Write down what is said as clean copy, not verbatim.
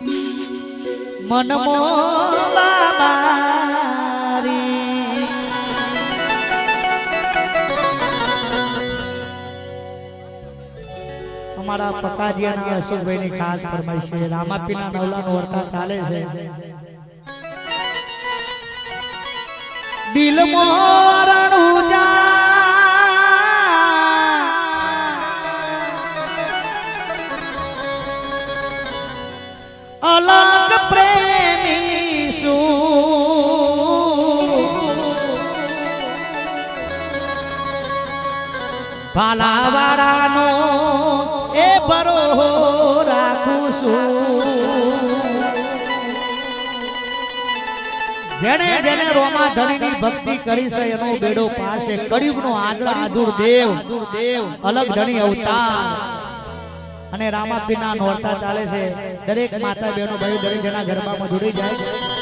મનમો બાબારી અમારા પકાજીયાના અશોકભાઈની ખાસ ફરમાઈશ છે રામાપીના નવલાનો વર્તા ચાલે છે દિલ મોરણું જા અલગ પ્રેમી શું ભાલાવાળાનો એ ભરો રાખું છું જેને જેને રોમા ધણીની ભક્તિ કરી છે એનો બેડો પાસે કળિયુગનો આદરા આધુર દેવ અલગ ધણી અવતાર અને રામાપીના નોરતા ચાલે છે દરેક માતા બહેનો ભાઈ દરેક જણા ગરબામાં જોડી જાય